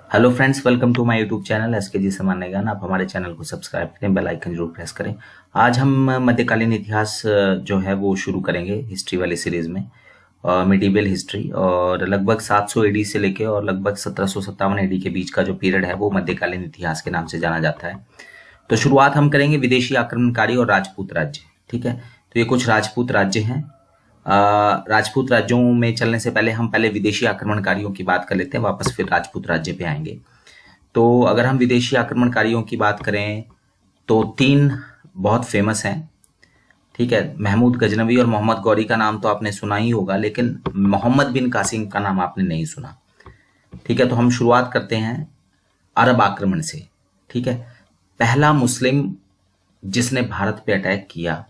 Hello friends, welcome to my YouTube channel SK सामान्य ज्ञान। आप हमारे चैनल को सब्सक्राइब करें, बेल आइकन जरूर प्रेस करें। आज हम मध्यकालीन इतिहास जो है वो शुरू करेंगे हिस्ट्री वाली सीरीज में, मिडीवल हिस्ट्री। और लगभग 700 एडी से लेके और लगभग 1757 एडी के बीच का जो पीरियड है वो मध्यकालीन इतिहास के नाम से जाना जाता है। तो शुरुआत हम करेंगे विदेशी आक्रमणकारी और राजपूत राज्य। ठीक है, तो ये कुछ राजपूत राज्य हैं। राजपूत राज्यों में चलने से पहले हम पहले विदेशी आक्रमणकारियों की बात कर लेते हैं, वापस फिर राजपूत राज्य पे आएंगे। तो अगर हम विदेशी आक्रमणकारियों की बात करें तो तीन बहुत फेमस हैं। ठीक है, महमूद गजनवी और मोहम्मद गौरी का नाम तो आपने सुना ही होगा, लेकिन मोहम्मद बिन कासिम का नाम आपने नहीं सुना। ठीक है, तो हम शुरुआत करते हैं अरब आक्रमण से। ठीक है, पहला मुस्लिम जिसने भारत पे अटैक किया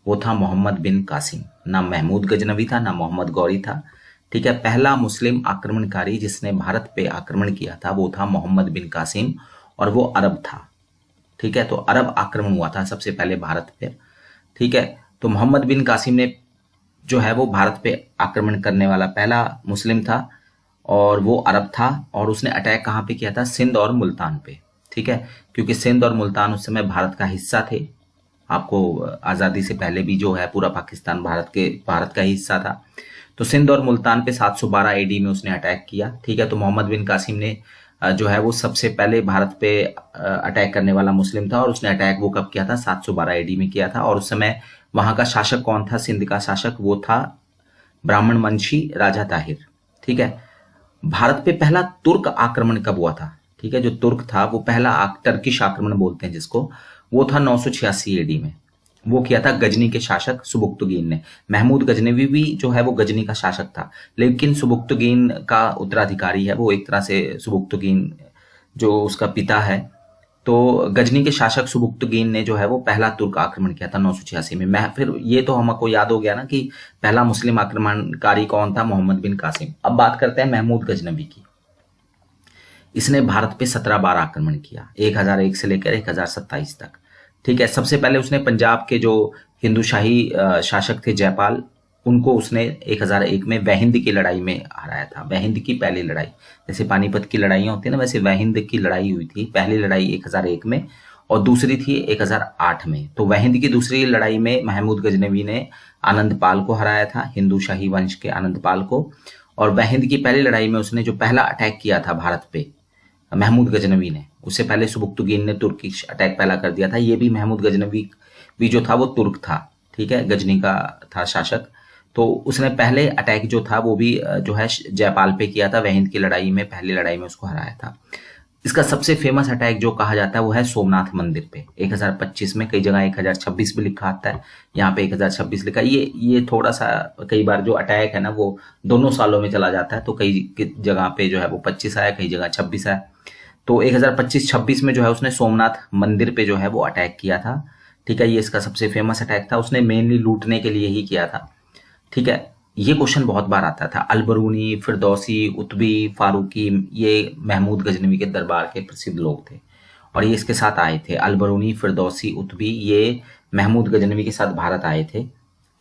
वो था मोहम्मद बिन कासिम। ना महमूद गजनवी था, ना मोहम्मद गौरी था। ठीक है, पहला मुस्लिम आक्रमणकारी जिसने भारत पे आक्रमण किया था वो था मोहम्मद बिन कासिम, और वो अरब था। ठीक है, तो अरब आक्रमण हुआ था सबसे पहले भारत पे। ठीक है, तो मोहम्मद बिन कासिम ने जो है वो भारत पे आक्रमण करने वाला पहला मुस्लिम था, और वो अरब था। और उसने अटैक कहाँ पे किया था? सिंध और मुल्तान पे। ठीक है, क्योंकि सिंध और मुल्तान उस समय भारत का हिस्सा थे। आपको आज़ादी से पहले भी जो है पूरा पाकिस्तान भारत का ही हिस्सा था। तो सिंध और मुल्तान पे 712 एडी में उसने अटैक किया। ठीक है, तो मोहम्मद बिन कासिम ने जो है वो सबसे पहले भारत पे अटैक करने वाला मुस्लिम था, और उसने अटैक वो कब किया था? 712 एडी में किया था। और उस समय वहां का शासक कौन था? सिंध का शासक वो था ब्राह्मण वंशी राजा ताहिर। ठीक है, भारत पे पहला तुर्क आक्रमण कब हुआ था? ठीक है, जो तुर्क था वो पहला टर्किश आक्रमण बोलते हैं जिसको, वो था 986 एडी में। वो किया था गजनी के शासक सुबुक्तुगीन ने। महमूद गजनवी भी जो है वो गजनी का शासक था, लेकिन सुबुक्तुगीन का उत्तराधिकारी है वो, एक तरह से सुबुक्तुगीन जो उसका पिता है। तो गजनी के शासक सुबुक्तुगीन ने जो है वो पहला तुर्क आक्रमण किया था 986 में। मैं फिर ये तो हमको याद हो गया ना कि पहला मुस्लिम आक्रमणकारी कौन था? मोहम्मद बिन कासिम। अब बात करते हैं महमूद गजनवी की। इसने भारत पे 17 बार आक्रमण किया, 1001 से लेकर 1027 तक। ठीक है, सबसे पहले उसने पंजाब के जो हिंदू शाही शासक थे जयपाल, उनको उसने 1001 में वहिंद की लड़ाई में हराया था। वहिंद की पहली लड़ाई, जैसे पानीपत की लड़ाइयां होती है ना, वैसे वहिंद की लड़ाई हुई थी। पहली लड़ाई 1001 में और दूसरी थी 1008 में। तो वहिंद की दूसरी लड़ाई में महमूद गजनवी ने आनंदपाल को हराया था, हिंदू शाही वंश के आनंदपाल को। और वहिंद की पहली लड़ाई में उसने जो पहला अटैक किया था भारत पे महमूद गजनवी ने, उससे पहले सुबुक्तुगीन ने तुर्किश अटैक पहला कर दिया था। ये भी महमूद गजनवी भी जो था वो तुर्क था। ठीक है, गजनी का था शासक। तो उसने पहले अटैक जो था वो भी जो है जयपाल पे किया था। वहिंद की लड़ाई में, पहली लड़ाई में उसको हराया था। इसका सबसे फेमस अटैक जो कहा जाता है वो है सोमनाथ मंदिर पे 1025 में। कई जगह 1026 भी लिखा आता है, यहाँ पे 1026 लिखा है। ये थोड़ा सा कई बार जो अटैक है ना वो दोनों सालों में चला जाता है, तो कई जगह पे जो है वो 25 आया, कई जगह 26 आया। तो 1025-26 में जो है उसने सोमनाथ मंदिर पे जो है वो अटैक किया था। ठीक है, ये इसका सबसे फेमस अटैक था। उसने मेनली लूटने के लिए ही किया था। ठीक है, ये क्वेश्चन बहुत बार आता था। अलबरूनी, फिरदौसी, उतबी, फारूकी, ये महमूद गजनवी के दरबार के प्रसिद्ध लोग थे, और ये इसके साथ आए थे। अलबरूनी, फिरदौसी, उतबी, ये महमूद गजनवी के साथ भारत आए थे।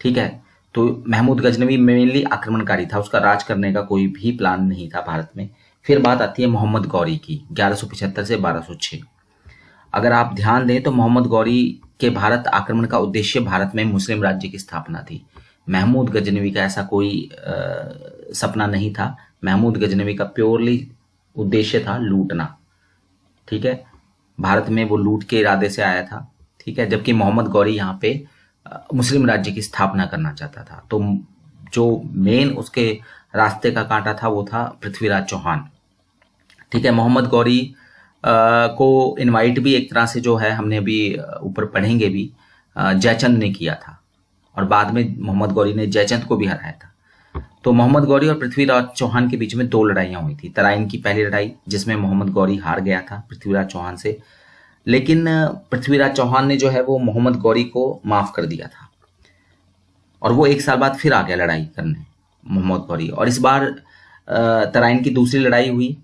ठीक है, तो महमूद गजनवी मेनली आक्रमणकारी था, उसका राज करने का कोई भी प्लान नहीं था भारत में। फिर बात आती है मोहम्मद गौरी की, 1175 से 1206। अगर आप ध्यान दें तो मोहम्मद गौरी के भारत आक्रमण का उद्देश्य भारत में मुस्लिम राज्य की स्थापना थी। महमूद गजनवी का ऐसा कोई सपना नहीं था। महमूद गजनवी का प्योरली उद्देश्य था लूटना। ठीक है, भारत में वो लूट के इरादे से आया था। ठीक है, जबकि मोहम्मद गौरी यहाँ पे मुस्लिम राज्य की स्थापना करना चाहता था। तो जो मेन उसके रास्ते का कांटा था वो था पृथ्वीराज चौहान। ठीक है, मोहम्मद गौरी को इनवाइट भी एक तरह से जो है हमने अभी ऊपर पढ़ेंगे भी, जयचंद ने किया था, और बाद में मोहम्मद गौरी ने जयचंद को भी हराया था। तो मोहम्मद गौरी और पृथ्वीराज चौहान के बीच में 2 लड़ाइयां हुई थी। तराइन की पहली लड़ाई जिसमें मोहम्मद गौरी हार गया था पृथ्वीराज चौहान से, लेकिन पृथ्वीराज चौहान ने जो है वो मोहम्मद गौरी को माफ कर दिया था, और वो 1 साल बाद फिर आ गया लड़ाई करने मोहम्मद गौरी। और इस बार तराइन की दूसरी लड़ाई हुई।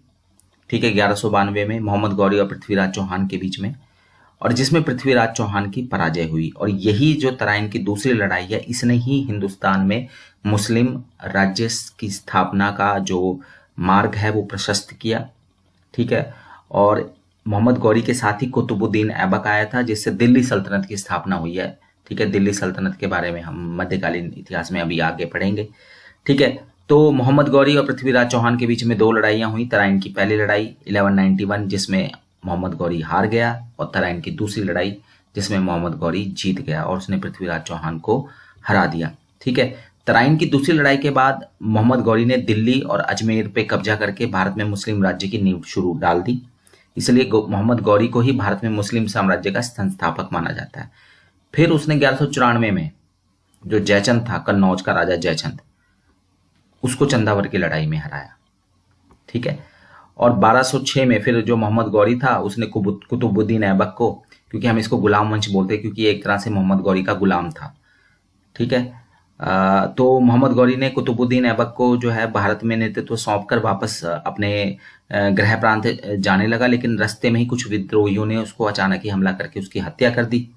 ठीक है, 1192 में मोहम्मद गौरी और पृथ्वीराज चौहान के बीच में, और जिसमें पृथ्वीराज चौहान की पराजय हुई। और यही जो तराइन की दूसरी लड़ाई है, इसने ही हिंदुस्तान में मुस्लिम राज्य की स्थापना का जो मार्ग है वो प्रशस्त किया। ठीक है। और मोहम्मद गौरी के साथ ही कुतुबुद्दीन ऐबक आया था, जिससे दिल्ली सल्तनत की स्थापना हुई है। ठीक है, दिल्ली सल्तनत के बारे में हम मध्यकालीन इतिहास में अभी आगे पढ़ेंगे। ठीक है, तो मोहम्मद गौरी और पृथ्वीराज चौहान के बीच में दो लड़ाइयां हुई। तराइन की पहली लड़ाई 1191 जिसमें मोहम्मद गौरी हार गया, और तराइन की दूसरी लड़ाई जिसमें मोहम्मद गौरी जीत गया और उसने पृथ्वीराज चौहान को हरा दिया। ठीक है, तराइन की दूसरी लड़ाई के बाद मोहम्मद गौरी ने दिल्ली और अजमेर पे कब्जा करके भारत में मुस्लिम राज्य की नींव शुरू डाल दी। इसलिए मोहम्मद गौरी को ही भारत में मुस्लिम साम्राज्य का संस्थापक माना जाता है। फिर उसने 1194 में जो जयचंद था, कन्नौज का राजा जयचंद, उसको चंदावर की लड़ाई में हराया। ठीक है, और 1206 में फिर जो मोहम्मद गौरी था उसने कुतुबुद्दीन ऐबक को, क्योंकि हम इसको गुलाम वंश बोलते हैं क्योंकि ये एक तरह से मोहम्मद गौरी का गुलाम था। ठीक है, तो मोहम्मद गौरी ने कुतुबुद्दीन ऐबक को जो है भारत में नेतृत्व सौंपकर वापस अपने गृह प्रांत जाने लगा, लेकिन रास्ते में ही कुछ विद्रोहियों ने उसको अचानक ही हमला करके उसकी हत्या कर दी।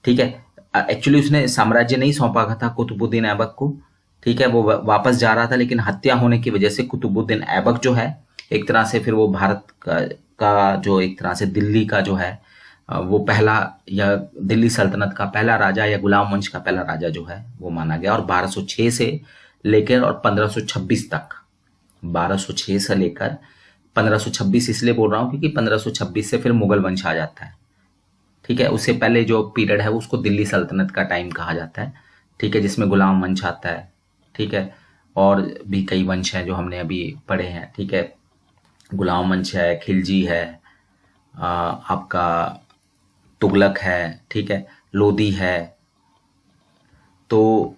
ठीक है, एक्चुअली उसने साम्राज्य नहीं सौंपा था कुतुबुद्दीन ऐबक को। ठीक है, वो वापस जा रहा था, लेकिन हत्या होने की वजह से कुतुबुद्दीन ऐबक जो है एक तरह से फिर वो भारत का जो एक तरह से दिल्ली का जो है वो पहला, या दिल्ली सल्तनत का पहला राजा या गुलाम वंश का पहला राजा जो है वो माना गया। और 1206 से लेकर और 1526 तक, 1206 से लेकर 1526 इसलिए बोल रहा हूँ क्योंकि 1526 से फिर मुगल वंश आ जाता है। ठीक है, उससे पहले जो पीरियड है उसको दिल्ली सल्तनत का टाइम कहा जाता है। ठीक है, जिसमें गुलाम वंश आता है। ठीक है, और भी कई वंश हैं जो हमने अभी पढ़े हैं। ठीक है, गुलाम वंश है, खिलजी है, आपका तुगलक है, ठीक है, लोदी है। तो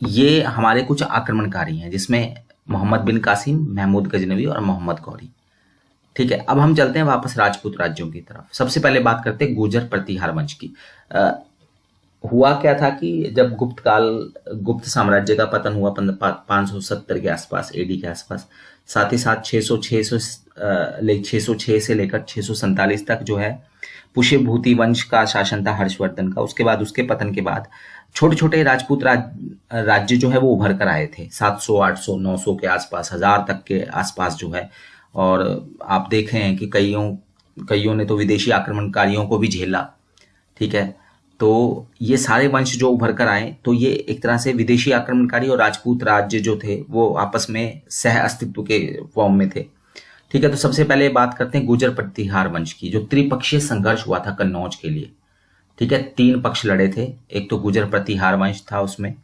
ये हमारे कुछ आक्रमणकारी हैं जिसमें मोहम्मद बिन कासिम, महमूद गजनवी और मोहम्मद गौरी। ठीक है, अब हम चलते हैं वापस राजपूत राज्यों की तरफ। सबसे पहले बात करते हैं गुर्जर प्रतिहार वंश की। हुआ क्या था कि जब गुप्त साम्राज्य का पतन हुआ 570 के आसपास, एडी के आसपास, साथ ही साथ 606 से लेकर 647 तक जो है पुष्यभूति वंश का शासन था हर्षवर्धन का। उसके बाद उसके पतन के बाद छोटे छोटे राजपूत राज्य जो है वो उभर कर आए थे 700, 800, 900 के आसपास, 1000 तक के आसपास जो है। और आप देख रहे हैं कि कईयों ने तो विदेशी आक्रमणकारियों को भी झेला। ठीक है, तो ये सारे वंश जो उभर कर आए, तो ये एक तरह से विदेशी आक्रमणकारी और राजपूत राज्य जो थे वो आपस में सह अस्तित्व के फॉर्म में थे। ठीक है, तो सबसे पहले बात करते हैं गुर्जर प्रतिहार वंश की, जो त्रिपक्षीय संघर्ष हुआ था कन्नौज के लिए। ठीक है, 3 पक्ष लड़े थे। एक तो गुर्जर प्रतिहार वंश था उसमें,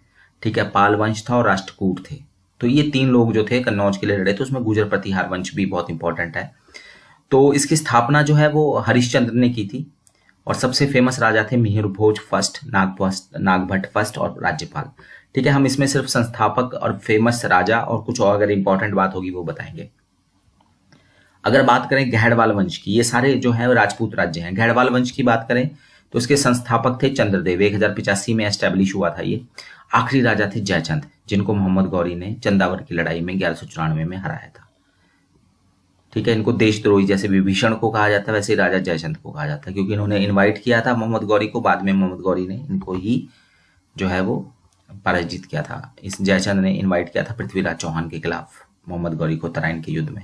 ठीक है, पाल वंश था और राष्ट्रकूट थे। तो ये 3 लोग जो थे कन्नौज के लिए लड़े थे। उसमें गुर्जर प्रतिहार वंश भी बहुत इंपॉर्टेंट है। तो इसकी स्थापना जो है वो हरिश्चंद्र ने की थी, और सबसे फेमस राजा थे मिहिर भोज फर्स्ट, नागभट्ट फर्स्ट और राज्यपाल। ठीक है, हम इसमें सिर्फ संस्थापक और फेमस राजा और कुछ और अगर इंपॉर्टेंट बात होगी वो बताएंगे। अगर बात करें गहड़वाल वंश की, ये सारे जो है राजपूत राज्य हैं। गहड़वाल वंश की बात करें तो इसके संस्थापक थे चंद्रदेव, 1085 में एस्टेब्लिश हुआ था ये। आखिरी राजा थे जयचंद, जिनको मोहम्मद गौरी ने चंदावर की लड़ाई में 1194 में हराया था। ठीक है, इनको देशद्रोही, जैसे विभीषण को कहा जाता है वैसे राजा जयचंद को कहा जाता है, क्योंकि इन्होंने इनवाइट किया था मोहम्मद गौरी को। बाद में मोहम्मद गौरी ने इनको ही जो है वो पराजित किया था। इस जयचंद ने इनवाइट किया था पृथ्वीराज चौहान के खिलाफ मोहम्मद गौरी को तराइन के युद्ध में।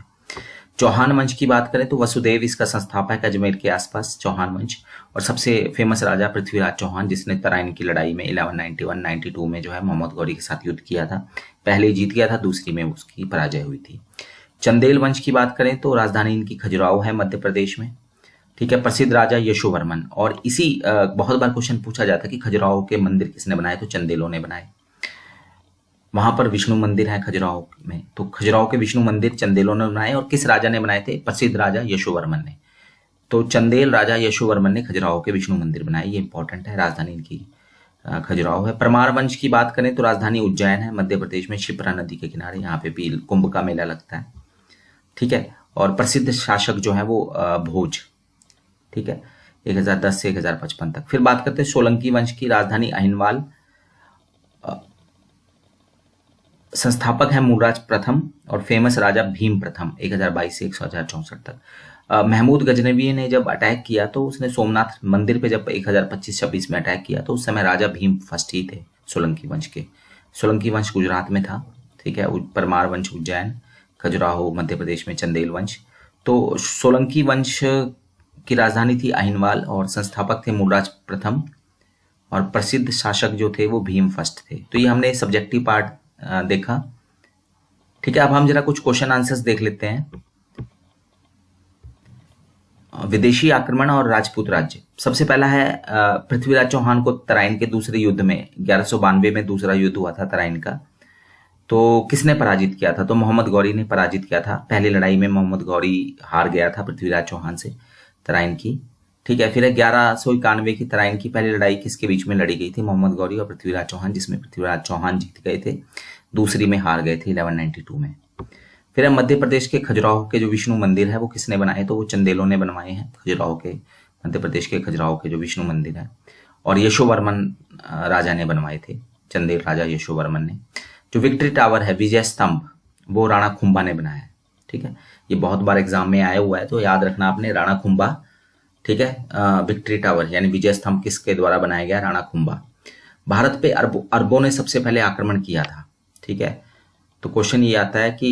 चौहान वंश की बात करें तो वसुदेव इसका संस्थापक है, अजमेर के आसपास चौहान वंश। और सबसे फेमस राजा पृथ्वीराज चौहान, जिसने तराइन की लड़ाई में 1191-92 में जो है मोहम्मद गौरी के साथ युद्ध किया था। पहले जीत गया था, दूसरी में उसकी पराजय हुई थी। चंदेल वंश की बात करें तो राजधानी इनकी खजुराहो है मध्य प्रदेश में। ठीक है, प्रसिद्ध राजा यशोवर्मन। और इसी बहुत बार क्वेश्चन पूछा जाता है कि खजुराहो के मंदिर किसने बनाए, तो चंदेलों ने बनाए। वहां पर विष्णु मंदिर है खजुराहो में, तो खजुराहो के विष्णु मंदिर चंदेलों ने बनाए। और किस राजा ने बनाए थे? प्रसिद्ध राजा यशोवर्मन ने। तो चंदेल राजा यशोवर्मन ने खजुराहो के विष्णु मंदिर बनाए, ये इंपॉर्टेंट है। राजधानी इनकी खजुराहो है। परमार वंश की बात करें तो राजधानी उज्जैन है मध्य प्रदेश में, शिप्रा नदी के किनारे। यहाँ पे भी कुंभ का मेला लगता है। ठीक है, और प्रसिद्ध शासक जो है वो भोज। ठीक है, 1010 से 1055 तक। फिर बात करते हैं सोलंकी वंश की, राजधानी अहिनवाल। संस्थापक है मूलराज प्रथम और फेमस राजा भीम प्रथम, 1022 से 1064 तक। महमूद गजनवी ने जब अटैक किया तो उसने सोमनाथ मंदिर पे जब 1025-26 में अटैक किया तो उस समय राजा भीम फर्स्ट ही थे सोलंकी वंश के। सोलंकी वंश गुजरात में था। ठीक है, परमार वंश उज्जैन, खजुराहो मध्य प्रदेश में चंदेल वंश। तो सोलंकी वंश की राजधानी थी अहिनवाल और संस्थापक थे मूलराज प्रथम और प्रसिद्ध शासक जो थे वो भीम फर्स्ट थे। तो ये हमने सब्जेक्टिव पार्ट देखा। ठीक है, अब हम जरा कुछ क्वेश्चन आंसर्स देख लेते हैं। विदेशी आक्रमण और राजपूत राज्य। सबसे पहला है पृथ्वीराज चौहान को तराइन के दूसरे युद्ध में 1192 में दूसरा युद्ध हुआ था तराइन का, तो किसने पराजित किया था? तो मोहम्मद गौरी ने पराजित किया था। पहली लड़ाई में मोहम्मद गौरी हार गया था पृथ्वीराज चौहान से तराइन की। ठीक है, फिर 1191 की तराइन की पहली लड़ाई किसके बीच में लड़ी गई थी? मोहम्मद गौरी और पृथ्वीराज चौहान, जिसमें पृथ्वीराज चौहान जीत गए थे। दूसरी में हार गए थे 1192 में। फिर मध्य प्रदेश के खजुराहो के जो विष्णु मंदिर है वो किसने बनाए? तो वो चंदेलों ने बनवाए हैं। खजुराहो के, मध्य प्रदेश के खजुराहो के जो विष्णु मंदिर है, और यशोवर्मन राजा ने बनवाए थे, चंदेल राजा यशोवर्मन ने। जो विक्ट्री टावर है, विजय स्तंभ, वो राणा कुंभा ने बनाया है। ठीक है, ये बहुत बार एग्जाम में आया हुआ है, तो याद रखना आपने, राणा कुंभा। ठीक है, विक्ट्री टावर यानी विजय स्तंभ किसके द्वारा बनाया गया? राणा कुंभा। भारत पे अरबों ने सबसे पहले आक्रमण किया था। ठीक है, तो क्वेश्चन ये आता है कि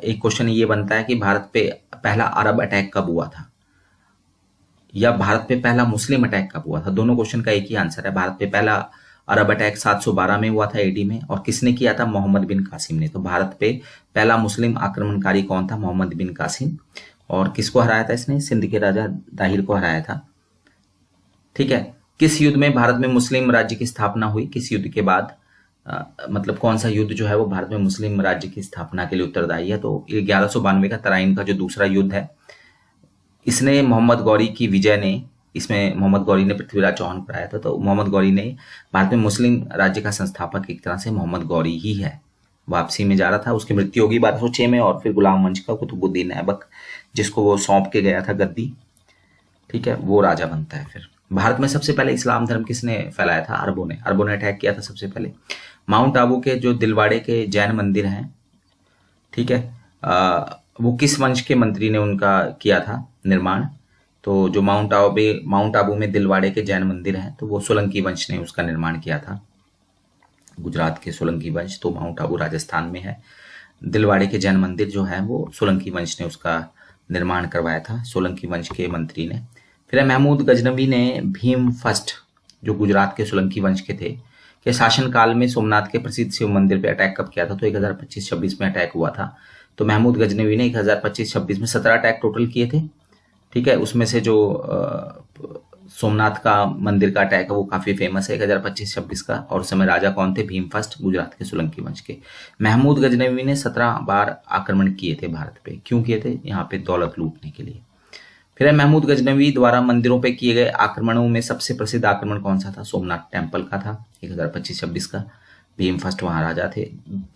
एक क्वेश्चन ये बनता है कि भारत पे पहला अरब अटैक कब हुआ था, या भारत पे पहला मुस्लिम अटैक कब हुआ था? दोनों क्वेश्चन का एक ही आंसर है। भारत पे पहला अरब अटैक 712 में हुआ था एडी में, और किसने किया था? मोहम्मद बिन कासिम ने। तो भारत पे पहला मुस्लिम आक्रमणकारी कौन था? मोहम्मद बिन कासिम। और किसको हराया था इसने? सिंध के राजा दाहिर को हराया था। ठीक है, किस युद्ध में भारत में मुस्लिम राज्य की स्थापना हुई? किस युद्ध के बाद, मतलब कौन सा युद्ध जो है वो भारत में मुस्लिम राज्य की स्थापना के लिए उत्तरदायी है? तो 1192 का तराइन का जो दूसरा युद्ध है, इसने मोहम्मद गौरी की विजय ने, इसमें मोहम्मद गौरी ने पृथ्वीराज चौहान को हराया था। तो मोहम्मद गौरी ने, भारत में मुस्लिम राज्य का संस्थापक एक तरह से मोहम्मद गौरी ही है। वापसी में जा रहा था, उसकी मृत्यु होगी 1206 में, और फिर गुलाम वंश का कुतुबुद्दीन ऐबक, जिसको वो सौंप के गया था गद्दी, ठीक है, वो राजा बनता है। फिर भारत में सबसे पहले इस्लाम धर्म किसने फैलाया था? अरबों ने। अरबों ने अटैक किया था सबसे पहले। माउंट आबू के जो दिलवाड़े के जैन मंदिर हैं, ठीक है, वो किस वंश के मंत्री ने उनका किया था निर्माण? तो जो माउंट आबू में दिलवाड़े के जैन मंदिर हैं, तो वो सोलंकी वंश ने उसका निर्माण किया था। गुजरात के सोलंकी वंश, तो माउंट आबू राजस्थान में है। दिलवाड़े के जैन मंदिर जो है वो सोलंकी वंश ने उसका निर्माण करवाया था, सोलंकी वंश के मंत्री ने। फिर महमूद गजनवी ने भीम फर्स्ट, जो गुजरात के सोलंकी वंश के थे, के शासनकाल में सोमनाथ के प्रसिद्ध शिव मंदिर पे अटैक कब किया था? तो 1025-26 में अटैक हुआ था। तो महमूद गजनवी ने 1025-26 में 17 अटैक टोटल किए थे। ठीक है, उसमें से जो सोमनाथ का मंदिर का अटैक है वो काफी फेमस है, 1025-26 का। और उस समय राजा कौन थे? भीम फर्स्ट, गुजरात के सोलंकी वंश के। महमूद गजनवी ने 17 बार आक्रमण किए थे भारत पे। क्यों किए थे? यहाँ पे दौलत लूटने के लिए। फिर महमूद गजनवी द्वारा मंदिरों पे किए गए आक्रमणों में सबसे प्रसिद्ध आक्रमण कौन सा था? सोमनाथ टेम्पल का था, 1025-26 का। भीम फर्स्ट वहां राजा थे।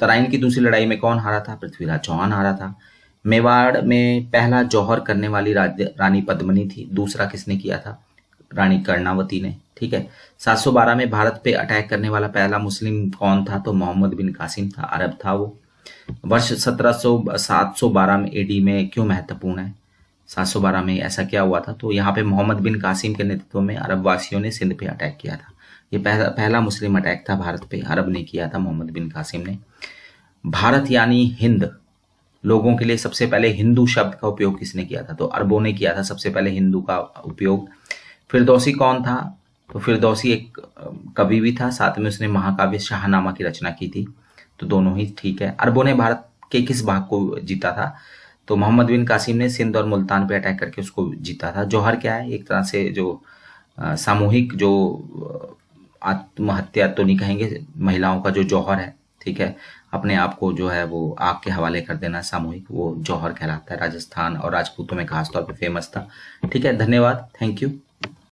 तराइन की दूसरी लड़ाई में कौन हारा था? पृथ्वीराज चौहान हारा था। मेवाड़ में पहला जौहर करने वाली रानी पद्मनी थी। दूसरा किसने किया था? रानी कर्णावती ने। ठीक है, 712 में भारत पे अटैक करने वाला पहला मुस्लिम कौन था? तो मोहम्मद बिन कासिम था, अरब था वो। वर्ष 712 में एडी में क्यों महत्वपूर्ण है? 712 में ऐसा क्या हुआ था? तो यहाँ पे मोहम्मद बिन कासिम के नेतृत्व में अरब वासियों ने सिंध पे अटैक किया था। ये पहला मुस्लिम अटैक था भारत पे, अरब ने किया था, मोहम्मद बिन कासिम ने। भारत यानी हिंद लोगों के लिए सबसे पहले हिंदू शब्द का उपयोग किसने किया था? तो अरबों ने किया था सबसे पहले हिंदू का उपयोग। फिरदौसी कौन था? तो फिरदौसी एक कवि भी था, साथ में उसने महाकाव्य शाहनामा की रचना की थी। तो दोनों ही ठीक है। अरबों ने भारत के किस भाग को जीता था? तो मोहम्मद बिन कासिम ने सिंध और मुल्तान पे अटैक करके उसको जीता था। जौहर क्या है? एक तरह से जो सामूहिक जो आत्महत्या तो नहीं कहेंगे, महिलाओं का जो जौहर है, ठीक है, अपने आप को जो है वो आग के हवाले कर देना सामूहिक, वो जौहर कहलाता है। राजस्थान और राजपूतों में खासतौर पे फेमस था। ठीक है, धन्यवाद, थैंक यू।